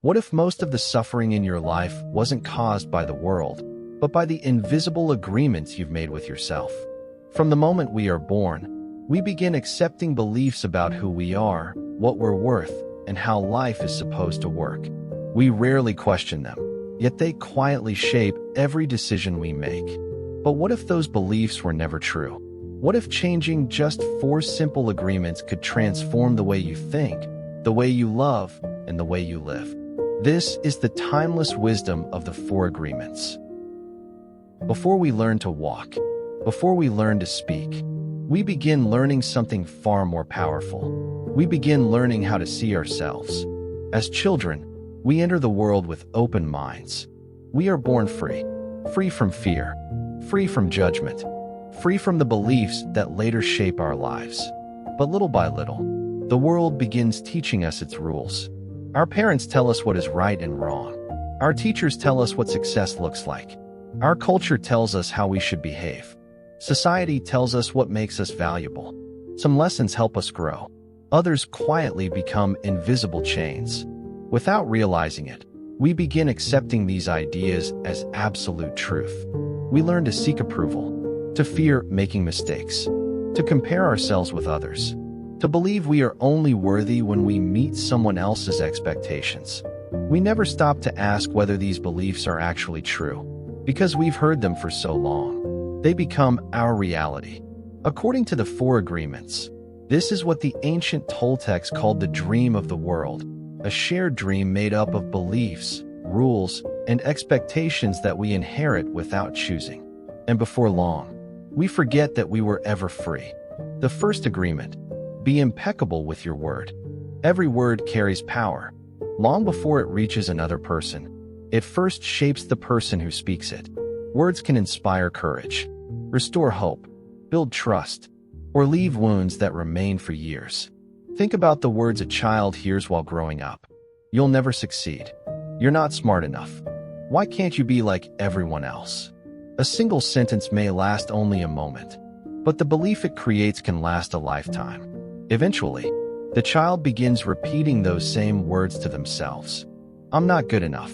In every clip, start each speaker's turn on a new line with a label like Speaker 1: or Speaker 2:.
Speaker 1: What if most of the suffering in your life wasn't caused by the world, but by the invisible agreements you've made with yourself? From the moment we are born, we begin accepting beliefs about who we are, what we're worth, and how life is supposed to work. We rarely question them, yet they quietly shape every decision we make. But what if those beliefs were never true? What if changing just 4 simple agreements could transform the way you think, the way you love, and the way you live? This is the timeless wisdom of the 4 agreements. Before we learn to walk, before we learn to speak, we begin learning something far more powerful. We begin learning how to see ourselves. As children, we enter the world with open minds. We are born free, free from fear, free from judgment, free from the beliefs that later shape our lives. But little by little, the world begins teaching us its rules. Our parents tell us what is right and wrong. Our teachers tell us what success looks like. Our culture tells us how we should behave. Society tells us what makes us valuable. Some lessons help us grow. Others quietly become invisible chains. Without realizing it, we begin accepting these ideas as absolute truth. We learn to seek approval, to fear making mistakes, to compare ourselves with others, to believe we are only worthy when we meet someone else's expectations. We never stop to ask whether these beliefs are actually true, because we've heard them for so long. They become our reality. According to the 4 agreements, this is what the ancient Toltecs called the dream of the world, a shared dream made up of beliefs, rules, and expectations that we inherit without choosing. And before long, we forget that we were ever free. The first agreement: be impeccable with your word. Every word carries power. Long before it reaches another person, it first shapes the person who speaks it. Words can inspire courage, restore hope, build trust, or leave wounds that remain for years. Think about the words a child hears while growing up. You'll never succeed. You're not smart enough. Why can't you be like everyone else? A single sentence may last only a moment, but the belief it creates can last a lifetime. Eventually, the child begins repeating those same words to themselves. I'm not good enough.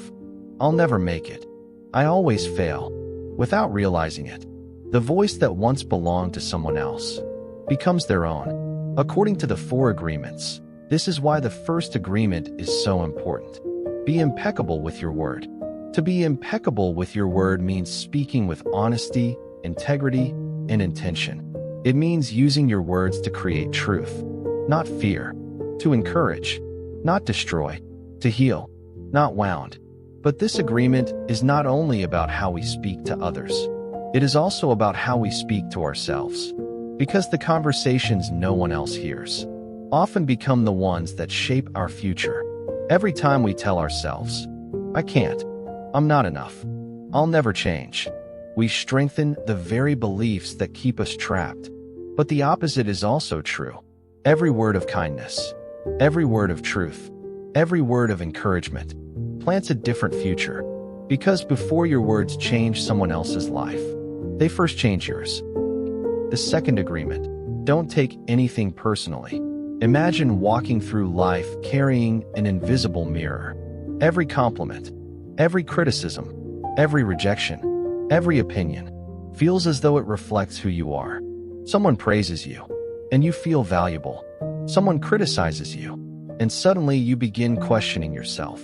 Speaker 1: I'll never make it. I always fail. Without realizing it, the voice that once belonged to someone else becomes their own. According to the 4 agreements, this is why the first agreement is so important. Be impeccable with your word. To be impeccable with your word means speaking with honesty, integrity, and intention. It means using your words to create truth, not fear, to encourage, not destroy, to heal, not wound. But this agreement is not only about how we speak to others. It is also about how we speak to ourselves. Because the conversations no one else hears often become the ones that shape our future. Every time we tell ourselves, I can't, I'm not enough, I'll never change, we strengthen the very beliefs that keep us trapped. But the opposite is also true. Every word of kindness, every word of truth, every word of encouragement plants a different future. Because before your words change someone else's life, they first change yours. The second agreement: don't take anything personally. Imagine walking through life carrying an invisible mirror. Every compliment, every criticism, every rejection, every opinion feels as though it reflects who you are. Someone praises you, and you feel valuable. Someone criticizes you, and suddenly you begin questioning yourself.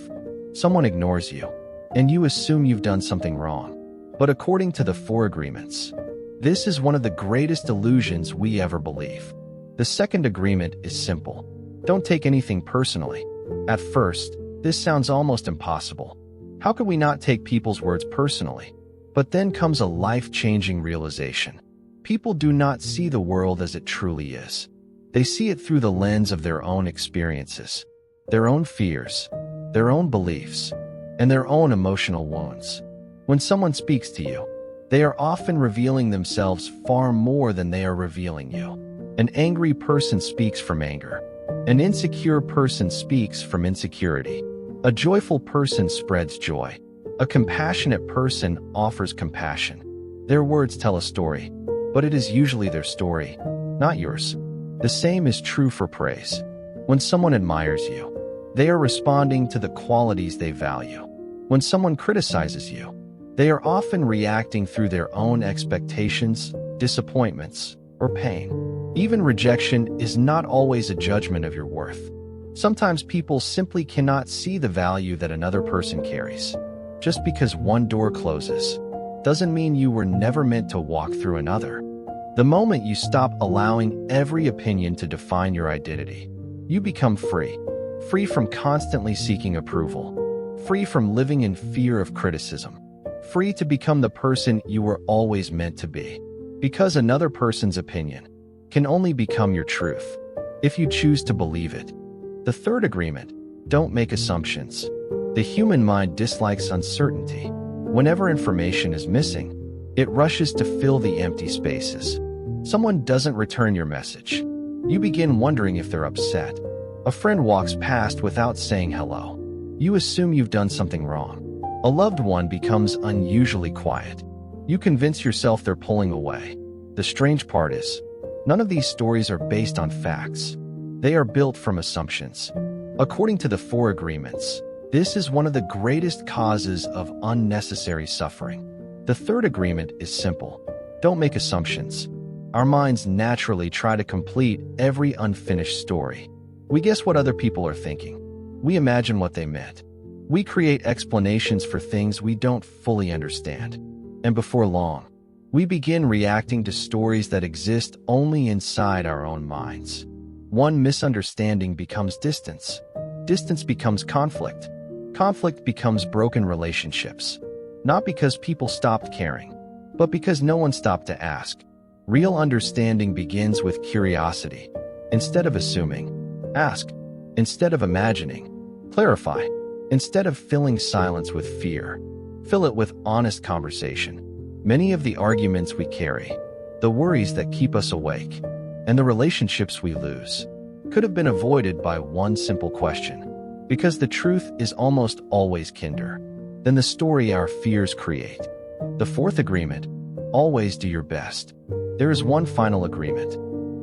Speaker 1: Someone ignores you, and you assume you've done something wrong. But according to the 4 agreements, this is one of the greatest illusions we ever believe. The second agreement is simple. Don't take anything personally. At first, this sounds almost impossible. How could we not take people's words personally? But then comes a life-changing realization. People do not see the world as it truly is. They see it through the lens of their own experiences, their own fears, their own beliefs, and their own emotional wounds. When someone speaks to you, they are often revealing themselves far more than they are revealing you. An angry person speaks from anger. An insecure person speaks from insecurity. A joyful person spreads joy. A compassionate person offers compassion. Their words tell a story, but it is usually their story, not yours. The same is true for praise. When someone admires you, They are responding to the qualities they value. When someone criticizes you, they are often reacting through their own expectations, disappointments, or pain. Even rejection is not always a judgment of your worth. Sometimes people simply cannot see the value that another person carries. Just because one door closes doesn't mean you were never meant to walk through another. The moment you stop allowing every opinion to define your identity, you become free. Free from constantly seeking approval. Free from living in fear of criticism. Free to become the person you were always meant to be. Because another person's opinion can only become your truth if you choose to believe it. The third agreement: don't make assumptions. The human mind dislikes uncertainty. Whenever information is missing, it rushes to fill the empty spaces. Someone doesn't return your message. You begin wondering if they're upset. A friend walks past without saying hello. You assume you've done something wrong. A loved one becomes unusually quiet. You convince yourself they're pulling away. The strange part is, none of these stories are based on facts. They are built from assumptions. According to the 4 agreements, this is one of the greatest causes of unnecessary suffering. The third agreement is simple: don't make assumptions. Our minds naturally try to complete every unfinished story. We guess what other people are thinking. We imagine what they meant. We create explanations for things we don't fully understand. And before long, we begin reacting to stories that exist only inside our own minds. One misunderstanding becomes distance. Distance becomes conflict. Conflict becomes broken relationships. Not because people stopped caring, but because no one stopped to ask. Real understanding begins with curiosity. Instead of assuming, ask. Instead of imagining, clarify. Instead of filling silence with fear, fill it with honest conversation. Many of the arguments we carry, the worries that keep us awake, and the relationships we lose could have been avoided by one simple question. Because the truth is almost always kinder than the story our fears create. The 4th agreement: always do your best. There is one final agreement,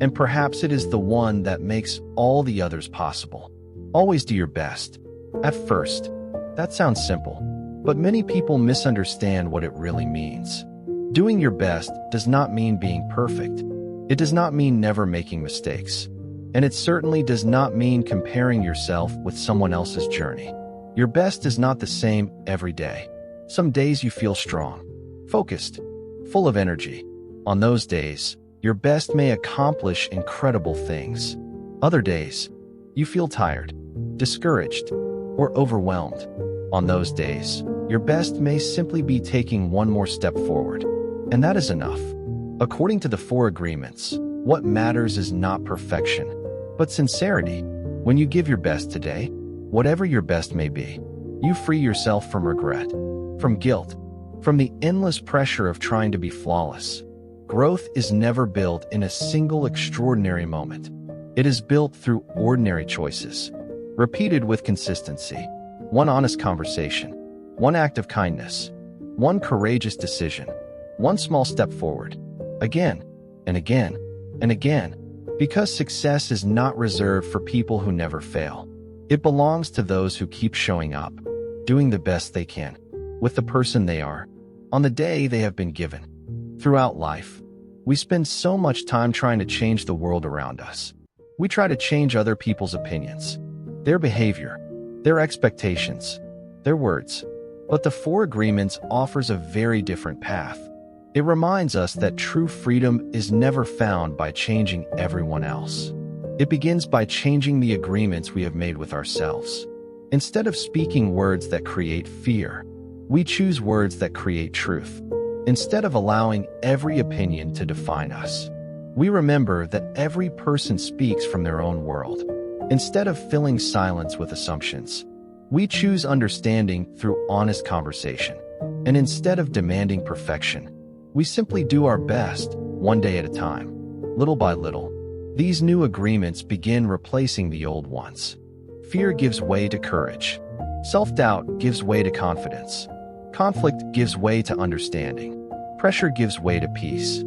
Speaker 1: and perhaps it is the one that makes all the others possible. Always do your best. At first, that sounds simple, but many people misunderstand what it really means. Doing your best does not mean being perfect. It does not mean never making mistakes. And it certainly does not mean comparing yourself with someone else's journey. Your best is not the same every day. Some days you feel strong, focused, full of energy. On those days, your best may accomplish incredible things. Other days, you feel tired, discouraged, or overwhelmed. On those days, your best may simply be taking one more step forward. And that is enough. According to the 4 agreements, what matters is not perfection, but sincerity. When you give your best today, whatever your best may be, you free yourself from regret, from guilt, from the endless pressure of trying to be flawless. Growth is never built in a single extraordinary moment. It is built through ordinary choices, repeated with consistency. One honest conversation, one act of kindness, one courageous decision, one small step forward, again and again and again. Because success is not reserved for people who never fail. It belongs to those who keep showing up, doing the best they can, with the person they are, on the day they have been given. Throughout life, we spend so much time trying to change the world around us. We try to change other people's opinions, their behavior, their expectations, their words. But the 4 agreements offers a very different path. It reminds us that true freedom is never found by changing everyone else. It begins by changing the agreements we have made with ourselves. Instead of speaking words that create fear, we choose words that create truth. Instead of allowing every opinion to define us, we remember that every person speaks from their own world. Instead of filling silence with assumptions, we choose understanding through honest conversation. And instead of demanding perfection, we simply do our best, one day at a time. Little by little, these new agreements begin replacing the old ones. Fear gives way to courage. Self-doubt gives way to confidence. Conflict gives way to understanding. Pressure gives way to peace.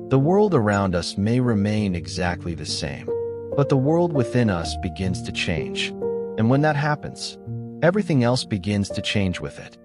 Speaker 1: The world around us may remain exactly the same, but the world within us begins to change. And when that happens, everything else begins to change with it.